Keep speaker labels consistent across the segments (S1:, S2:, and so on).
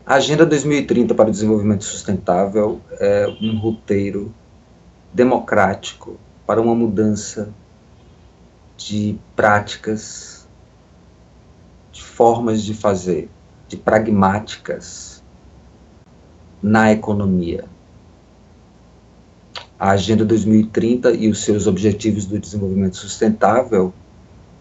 S1: A Agenda 2030 para o Desenvolvimento Sustentável é um roteiro democrático para uma mudança de práticas, de formas de fazer, de pragmáticas na economia. A Agenda 2030 e os seus Objetivos do Desenvolvimento Sustentável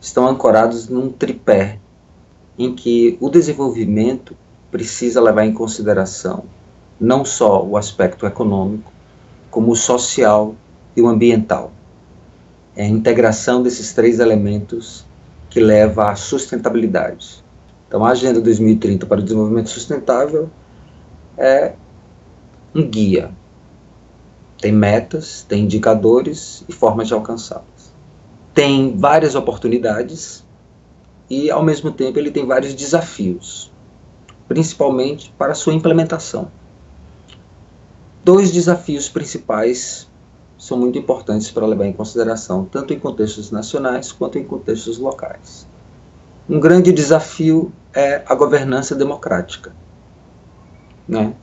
S1: estão ancorados num tripé em que o desenvolvimento precisa levar em consideração não só o aspecto econômico, como o social e o ambiental. É a integração desses três elementos que leva à sustentabilidade. Então, a Agenda 2030 para o Desenvolvimento Sustentável é um guia. Tem metas, tem indicadores e formas de alcançá-las. Tem várias oportunidades e, ao mesmo tempo, ele tem vários desafios, principalmente para a sua implementação. Dois desafios principais são muito importantes para levar em consideração, tanto em contextos nacionais quanto em contextos locais. Um grande desafio é a governança democrática, né?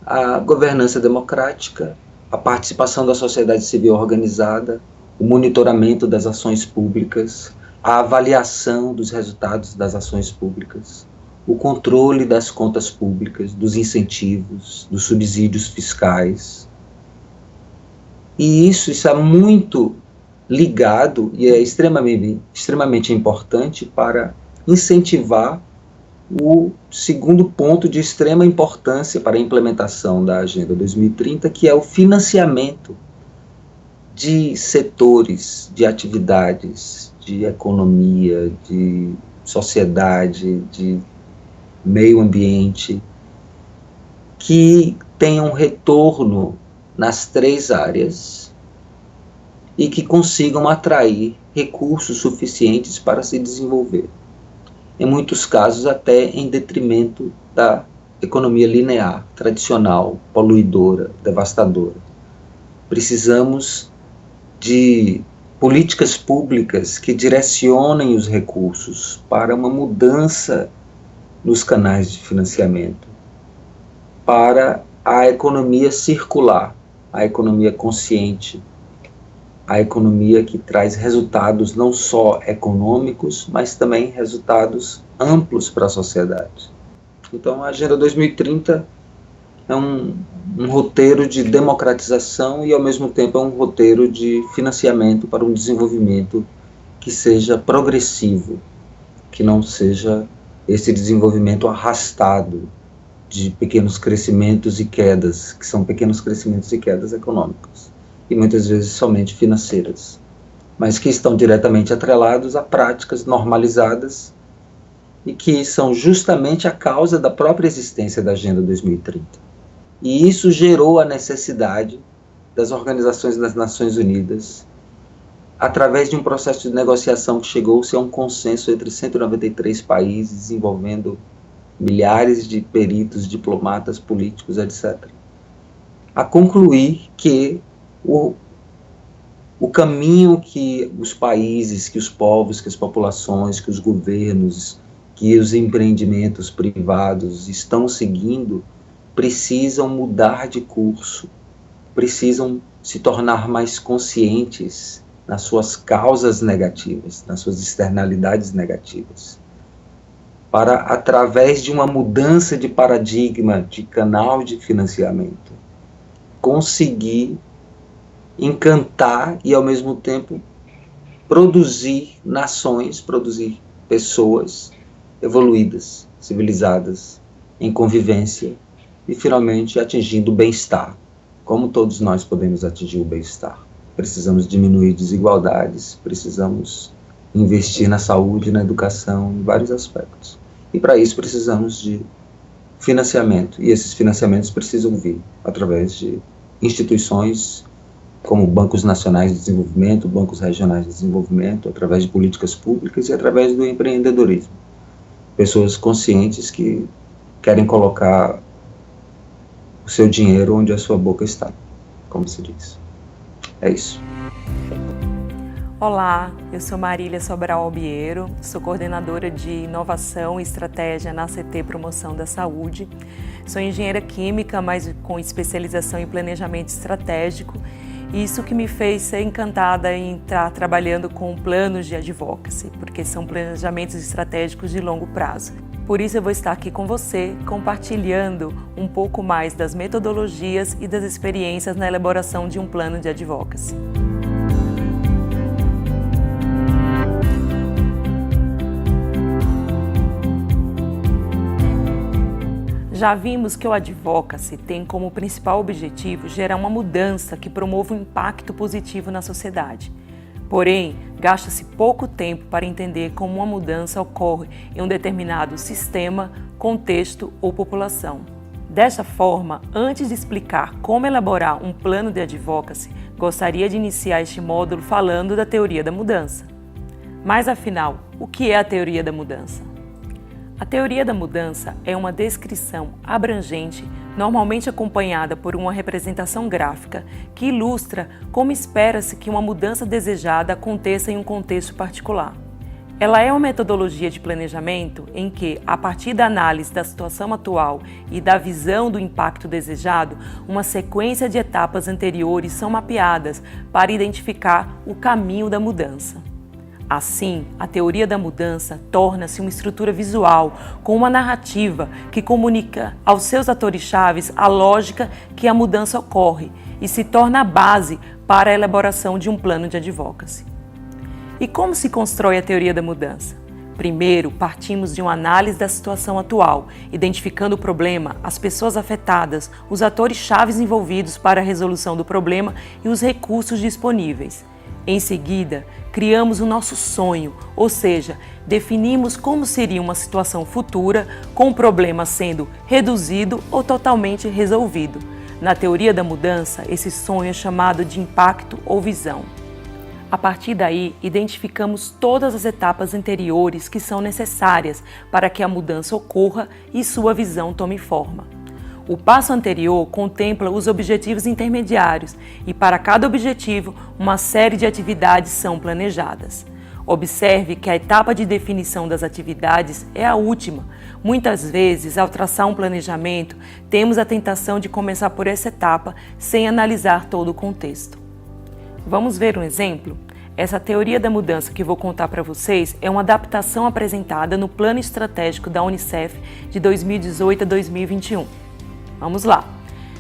S1: A governança democrática, a participação da sociedade civil organizada, o monitoramento das ações públicas, a avaliação dos resultados das ações públicas, o controle das contas públicas, dos incentivos, dos subsídios fiscais. E isso está muito ligado e é extremamente importante para incentivar o segundo ponto de extrema importância para a implementação da Agenda 2030, que é o financiamento de setores, de atividades, de economia, de sociedade, de meio ambiente, que tenham retorno nas três áreas e que consigam atrair recursos suficientes para se desenvolver. Em muitos casos, até em detrimento da economia linear, tradicional, poluidora, devastadora. Precisamos de políticas públicas que direcionem os recursos para uma mudança nos canais de financiamento, para a economia circular, a economia consciente, a economia que traz resultados não só econômicos, mas também resultados amplos para a sociedade. Então, a Agenda 2030 é um roteiro de democratização e, ao mesmo tempo, é um roteiro de financiamento para um desenvolvimento que seja progressivo, que não seja esse desenvolvimento arrastado de pequenos crescimentos e quedas, que são pequenos crescimentos e quedas econômicos, e muitas vezes somente financeiras, mas que estão diretamente atrelados a práticas normalizadas e que são justamente a causa da própria existência da Agenda 2030. E isso gerou a necessidade das organizações das Nações Unidas, através de um processo de negociação que chegou-se a um consenso entre 193 países, envolvendo milhares de peritos, diplomatas, políticos, etc., a concluir que o caminho que os países, que os povos, que as populações, que os governos, que os empreendimentos privados estão seguindo, precisam mudar de curso, precisam se tornar mais conscientes nas suas causas negativas, nas suas externalidades negativas, para, através de uma mudança de paradigma, de canal de financiamento, conseguir encantar e, ao mesmo tempo, produzir nações, produzir pessoas evoluídas, civilizadas, em convivência e, finalmente, atingindo o bem-estar. Como todos nós podemos atingir o bem-estar? Precisamos diminuir desigualdades, precisamos investir na saúde, na educação, em vários aspectos. E, para isso, precisamos de financiamento. E esses financiamentos precisam vir através de instituições como bancos nacionais de desenvolvimento, bancos regionais de desenvolvimento, através de políticas públicas e através do empreendedorismo. Pessoas conscientes que querem colocar o seu dinheiro onde a sua boca está, como se diz. É isso.
S2: Olá, eu sou Marília Sobral Albiero, sou coordenadora de Inovação e Estratégia na CT Promoção da Saúde. Sou engenheira química, mas com especialização em planejamento estratégico, e isso que me fez ser encantada em estar trabalhando com planos de advocacy, porque são planejamentos estratégicos de longo prazo. Por isso eu vou estar aqui com você, compartilhando um pouco mais das metodologias e das experiências na elaboração de um plano de advocacy. Já vimos que o advocacy tem como principal objetivo gerar uma mudança que promova um impacto positivo na sociedade. Porém, gasta-se pouco tempo para entender como uma mudança ocorre em um determinado sistema, contexto ou população. Desta forma, antes de explicar como elaborar um plano de advocacy, gostaria de iniciar este módulo falando da teoria da mudança. Mas afinal, o que é a teoria da mudança? A teoria da mudança é uma descrição abrangente, normalmente acompanhada por uma representação gráfica, que ilustra como espera-se que uma mudança desejada aconteça em um contexto particular. Ela é uma metodologia de planejamento em que, a partir da análise da situação atual e da visão do impacto desejado, uma sequência de etapas anteriores são mapeadas para identificar o caminho da mudança. Assim, a teoria da mudança torna-se uma estrutura visual com uma narrativa que comunica aos seus atores-chave a lógica que a mudança ocorre e se torna a base para a elaboração de um plano de advocacy. E como se constrói a teoria da mudança? Primeiro, partimos de uma análise da situação atual, identificando o problema, as pessoas afetadas, os atores-chave envolvidos para a resolução do problema e os recursos disponíveis. Em seguida, criamos o nosso sonho, ou seja, definimos como seria uma situação futura com o problema sendo reduzido ou totalmente resolvido. Na teoria da mudança, esse sonho é chamado de impacto ou visão. A partir daí, identificamos todas as etapas anteriores que são necessárias para que a mudança ocorra e sua visão tome forma. O passo anterior contempla os objetivos intermediários e, para cada objetivo, uma série de atividades são planejadas. Observe que a etapa de definição das atividades é a última. Muitas vezes, ao traçar um planejamento, temos a tentação de começar por essa etapa sem analisar todo o contexto. Vamos ver um exemplo? Essa teoria da mudança que vou contar para vocês é uma adaptação apresentada no Plano Estratégico da Unicef de 2018 a 2021. Vamos lá.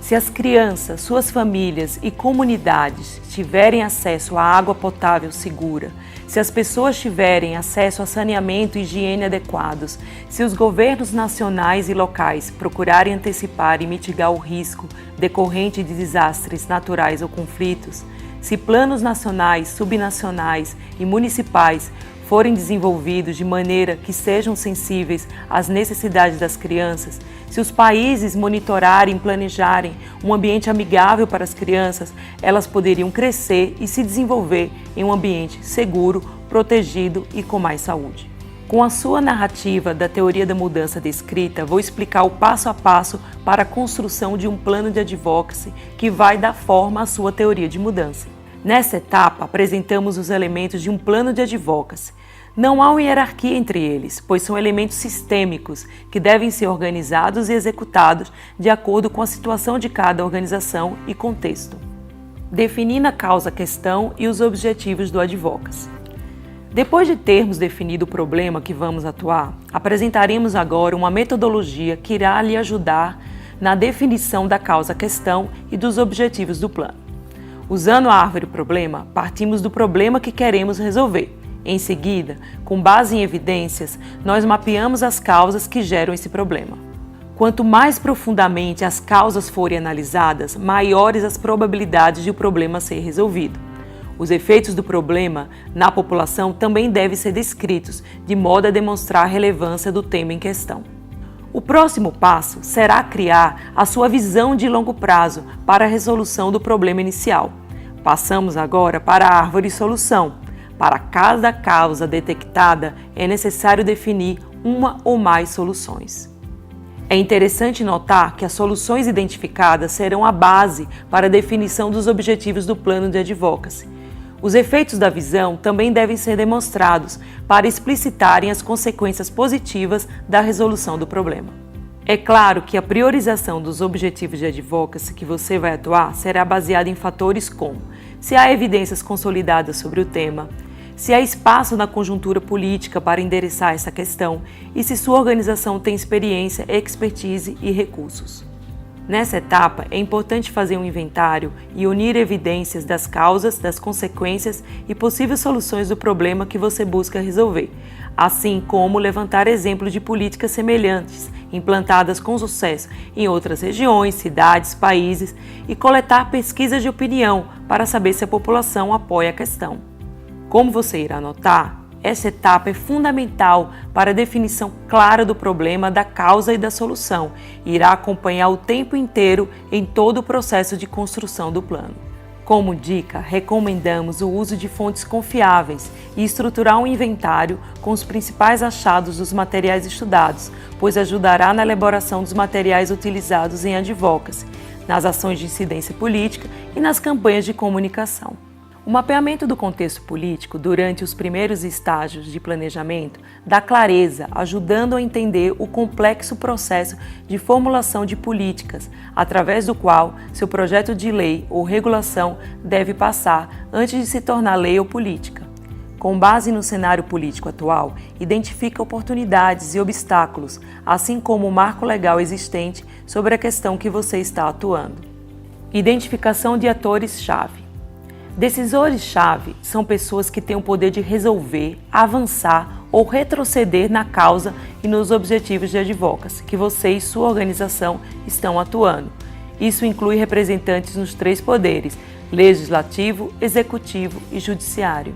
S2: Se as crianças, suas famílias e comunidades tiverem acesso à água potável segura, se as pessoas tiverem acesso a saneamento e higiene adequados, se os governos nacionais e locais procurarem antecipar e mitigar o risco decorrente de desastres naturais ou conflitos, se planos nacionais, subnacionais e municipais forem desenvolvidos de maneira que sejam sensíveis às necessidades das crianças, se os países monitorarem e planejarem um ambiente amigável para as crianças, elas poderiam crescer e se desenvolver em um ambiente seguro, protegido e com mais saúde. Com a sua narrativa da teoria da mudança descrita, vou explicar o passo a passo para a construção de um plano de advocacy que vai dar forma à sua teoria de mudança. Nessa etapa, apresentamos os elementos de um plano de advocacy. Não há uma hierarquia entre eles, pois são elementos sistêmicos que devem ser organizados e executados de acordo com a situação de cada organização e contexto. Definindo a causa-questão e os objetivos do advocacy. Depois de termos definido o problema que vamos atuar, apresentaremos agora uma metodologia que irá lhe ajudar na definição da causa-questão e dos objetivos do plano. Usando a árvore-problema, partimos do problema que queremos resolver. Em seguida, com base em evidências, nós mapeamos as causas que geram esse problema. Quanto mais profundamente as causas forem analisadas, maiores as probabilidades de o problema ser resolvido. Os efeitos do problema na população também devem ser descritos, de modo a demonstrar a relevância do tema em questão. O próximo passo será criar a sua visão de longo prazo para a resolução do problema inicial. Passamos agora para a árvore solução. Para cada causa detectada, é necessário definir uma ou mais soluções. É interessante notar que as soluções identificadas serão a base para a definição dos objetivos do plano de advocacy. Os efeitos da visão também devem ser demonstrados para explicitarem as consequências positivas da resolução do problema. É claro que a priorização dos objetivos de advocacy que você vai atuar será baseada em fatores como se há evidências consolidadas sobre o tema, se há espaço na conjuntura política para endereçar essa questão e se sua organização tem experiência, expertise e recursos. Nessa etapa, é importante fazer um inventário e unir evidências das causas, das consequências e possíveis soluções do problema que você busca resolver, assim como levantar exemplos de políticas semelhantes, implantadas com sucesso em outras regiões, cidades, países e coletar pesquisas de opinião para saber se a população apoia a questão. Como você irá notar, essa etapa é fundamental para a definição clara do problema, da causa e da solução e irá acompanhar o tempo inteiro em todo o processo de construção do plano. Como dica, recomendamos o uso de fontes confiáveis e estruturar um inventário com os principais achados dos materiais estudados, pois ajudará na elaboração dos materiais utilizados em advocacy, nas ações de incidência política e nas campanhas de comunicação. O mapeamento do contexto político durante os primeiros estágios de planejamento dá clareza, ajudando a entender o complexo processo de formulação de políticas, através do qual seu projeto de lei ou regulação deve passar antes de se tornar lei ou política. Com base no cenário político atual, identifica oportunidades e obstáculos, assim como o marco legal existente sobre a questão que você está atuando. Identificação de atores-chave. Decisores-chave são pessoas que têm o poder de resolver, avançar ou retroceder na causa e nos objetivos de advocacy que você e sua organização estão atuando. Isso inclui representantes nos 3 poderes: legislativo, executivo e judiciário.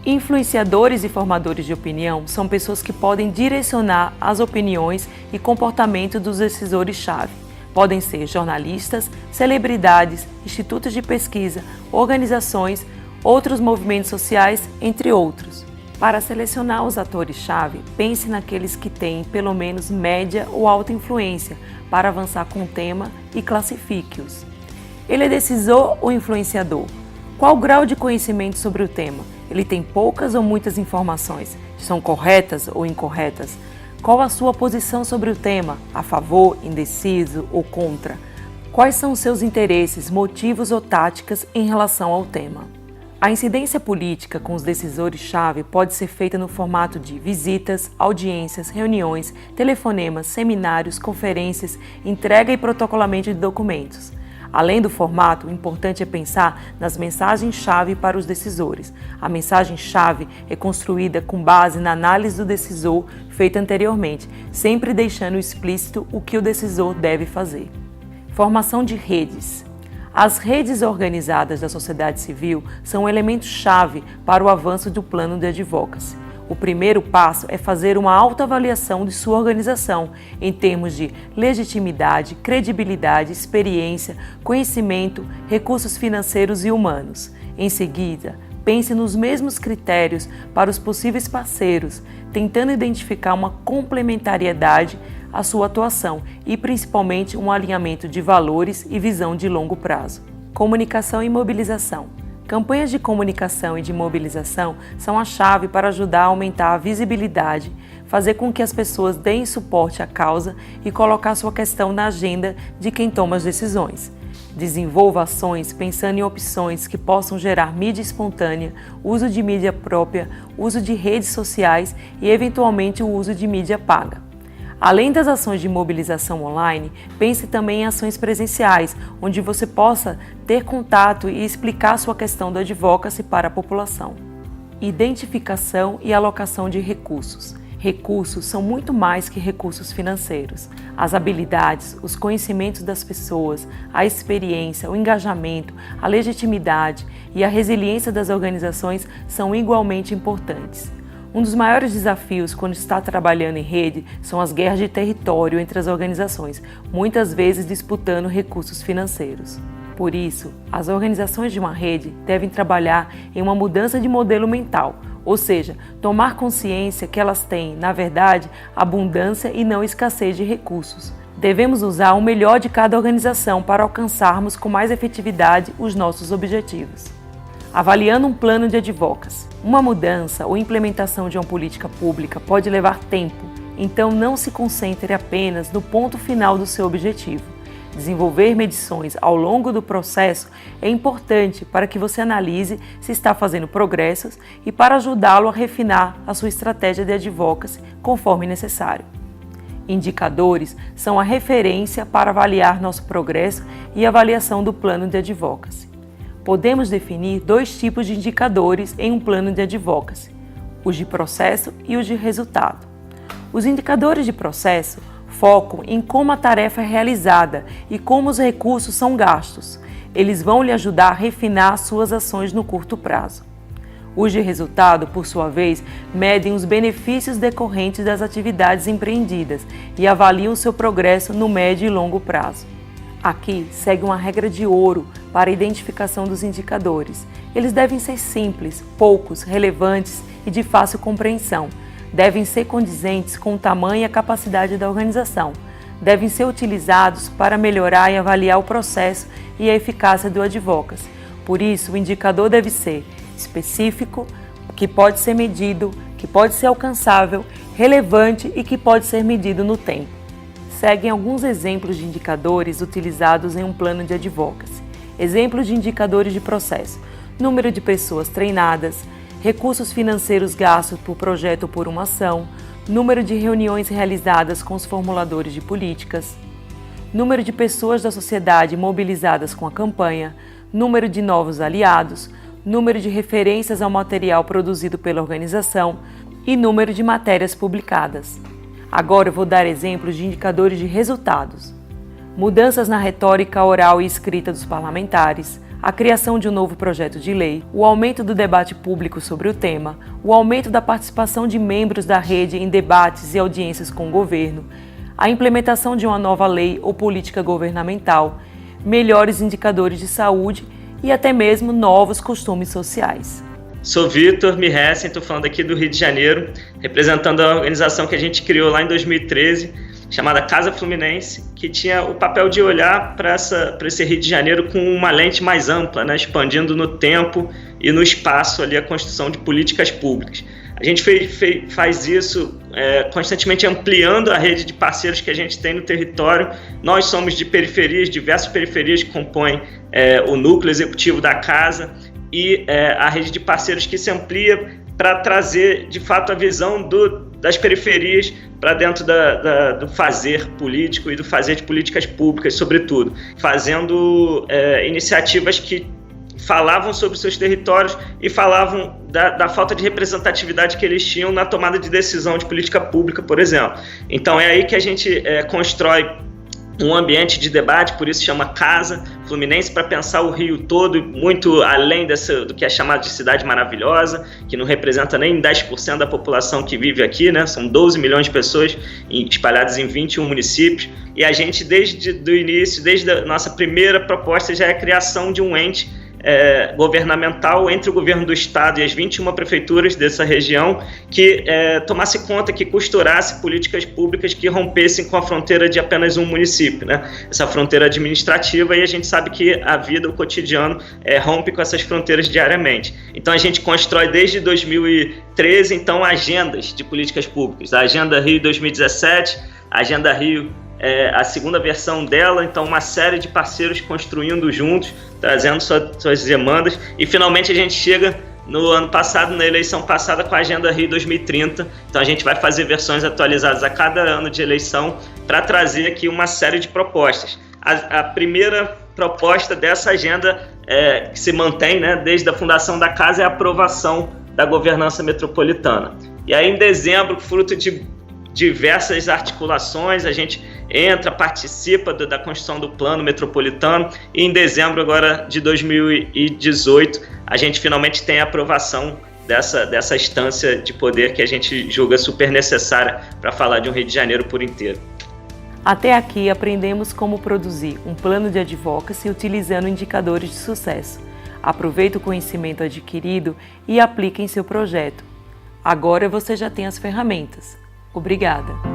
S2: Influenciadores e formadores de opinião são pessoas que podem direcionar as opiniões e comportamento dos decisores-chave. Podem ser jornalistas, celebridades, institutos de pesquisa, organizações, outros movimentos sociais, entre outros. Para selecionar os atores-chave, pense naqueles que têm pelo menos média ou alta influência para avançar com o tema e classifique-os. Ele é decisor ou influenciador? Qual o grau de conhecimento sobre o tema? Ele tem poucas ou muitas informações? São corretas ou incorretas? Qual a sua posição sobre o tema? A favor, indeciso ou contra? Quais são os seus interesses, motivos ou táticas em relação ao tema? A incidência política com os decisores-chave pode ser feita no formato de visitas, audiências, reuniões, telefonemas, seminários, conferências, entrega e protocolamento de documentos. Além do formato, o importante é pensar nas mensagens-chave para os decisores. A mensagem-chave é construída com base na análise do decisor feita anteriormente, sempre deixando explícito o que o decisor deve fazer. Formação de redes. As redes organizadas da sociedade civil são um elemento-chave para o avanço do plano de advocacy. O primeiro passo é fazer uma autoavaliação de sua organização em termos de legitimidade, credibilidade, experiência, conhecimento, recursos financeiros e humanos. Em seguida, pense nos mesmos critérios para os possíveis parceiros, tentando identificar uma complementariedade à sua atuação e principalmente um alinhamento de valores e visão de longo prazo. Comunicação e mobilização. Campanhas de comunicação e de mobilização são a chave para ajudar a aumentar a visibilidade, fazer com que as pessoas deem suporte à causa e colocar sua questão na agenda de quem toma as decisões. Desenvolva ações pensando em opções que possam gerar mídia espontânea, uso de mídia própria, uso de redes sociais e, eventualmente, o uso de mídia paga. Além das ações de mobilização online, pense também em ações presenciais, onde você possa ter contato e explicar sua questão do advocacy para a população. Identificação e alocação de recursos. Recursos são muito mais que recursos financeiros. As habilidades, os conhecimentos das pessoas, a experiência, o engajamento, a legitimidade e a resiliência das organizações são igualmente importantes. Um dos maiores desafios quando está trabalhando em rede são as guerras de território entre as organizações, muitas vezes disputando recursos financeiros. Por isso, as organizações de uma rede devem trabalhar em uma mudança de modelo mental, ou seja, tomar consciência que elas têm, na verdade, abundância e não escassez de recursos. Devemos usar o melhor de cada organização para alcançarmos com mais efetividade os nossos objetivos. Avaliando um plano de advocacy. Uma mudança ou implementação de uma política pública pode levar tempo, então não se concentre apenas no ponto final do seu objetivo. Desenvolver medições ao longo do processo é importante para que você analise se está fazendo progressos e para ajudá-lo a refinar a sua estratégia de advocacy conforme necessário. Indicadores são a referência para avaliar nosso progresso e avaliação do plano de advocacy. Podemos definir 2 tipos de indicadores em um plano de advocacy, os de processo e os de resultado. Os indicadores de processo focam em como a tarefa é realizada e como os recursos são gastos. Eles vão lhe ajudar a refinar suas ações no curto prazo. Os de resultado, por sua vez, medem os benefícios decorrentes das atividades empreendidas e avaliam seu progresso no médio e longo prazo. Aqui segue uma regra de ouro para a identificação dos indicadores. Eles devem ser simples, poucos, relevantes e de fácil compreensão. Devem ser condizentes com o tamanho e a capacidade da organização. Devem ser utilizados para melhorar e avaliar o processo e a eficácia do advocacy. Por isso, o indicador deve ser específico, que pode ser medido, que pode ser alcançável, relevante e que pode ser medido no tempo. Seguem alguns exemplos de indicadores utilizados em um plano de advocacy. Exemplos de indicadores de processo: número de pessoas treinadas, recursos financeiros gastos por projeto ou por uma ação, número de reuniões realizadas com os formuladores de políticas, número de pessoas da sociedade mobilizadas com a campanha, número de novos aliados, número de referências ao material produzido pela organização e número de matérias publicadas. Agora eu vou dar exemplos de indicadores de resultados. Mudanças na retórica oral e escrita dos parlamentares, a criação de um novo projeto de lei, o aumento do debate público sobre o tema, o aumento da participação de membros da rede em debates e audiências com o governo, a implementação de uma nova lei ou política governamental, melhores indicadores de saúde e até mesmo novos costumes sociais.
S3: Sou Vitor Mihessen, estou falando aqui do Rio de Janeiro, representando a organização que a gente criou lá em 2013, chamada Casa Fluminense, que tinha o papel de olhar para esse Rio de Janeiro com uma lente mais ampla, né, expandindo no tempo e no espaço ali a construção de políticas públicas. A gente faz isso constantemente ampliando a rede de parceiros que a gente tem no território. Nós somos de periferias, diversas periferias que compõem o núcleo executivo da casa e a rede de parceiros que se amplia para trazer, de fato, a visão das periferias para dentro do fazer político e do fazer de políticas públicas, sobretudo, fazendo iniciativas que falavam sobre seus territórios e falavam da falta de representatividade que eles tinham na tomada de decisão de política pública, por exemplo. Então é aí que a gente constrói um ambiente de debate, por isso chama Casa Fluminense, para pensar o Rio todo, muito além do que é chamado de cidade maravilhosa, que não representa nem 10% da população que vive aqui, né? São 12 milhões de pessoas espalhadas em 21 municípios, e a gente, desde o início, desde a nossa primeira proposta, já é a criação de um ente governamental entre o governo do estado e as 21 prefeituras dessa região que tomasse conta, que costurasse políticas públicas que rompessem com a fronteira de apenas um município, né? Essa fronteira administrativa, e a gente sabe que a vida, o cotidiano, rompe com essas fronteiras diariamente. Então a gente constrói desde 2013 então agendas de políticas públicas, a Agenda Rio 2017, a Agenda Rio a segunda versão dela, então uma série de parceiros construindo juntos, trazendo suas demandas, e finalmente a gente chega no ano passado, na eleição passada, com a Agenda Rio 2030, então a gente vai fazer versões atualizadas a cada ano de eleição para trazer aqui uma série de propostas. A primeira proposta dessa agenda que se mantém, né, desde a fundação da casa, é a aprovação da governança metropolitana. E aí em dezembro, fruto de diversas articulações, a gente participa da construção do plano metropolitano, e em dezembro agora de 2018 a gente finalmente tem a aprovação dessa instância de poder que a gente julga super necessária para falar de um Rio de Janeiro por inteiro.
S2: Até aqui aprendemos como produzir um plano de advocacy utilizando indicadores de sucesso. Aproveite o conhecimento adquirido e aplique em seu projeto. Agora você já tem as ferramentas. Obrigada!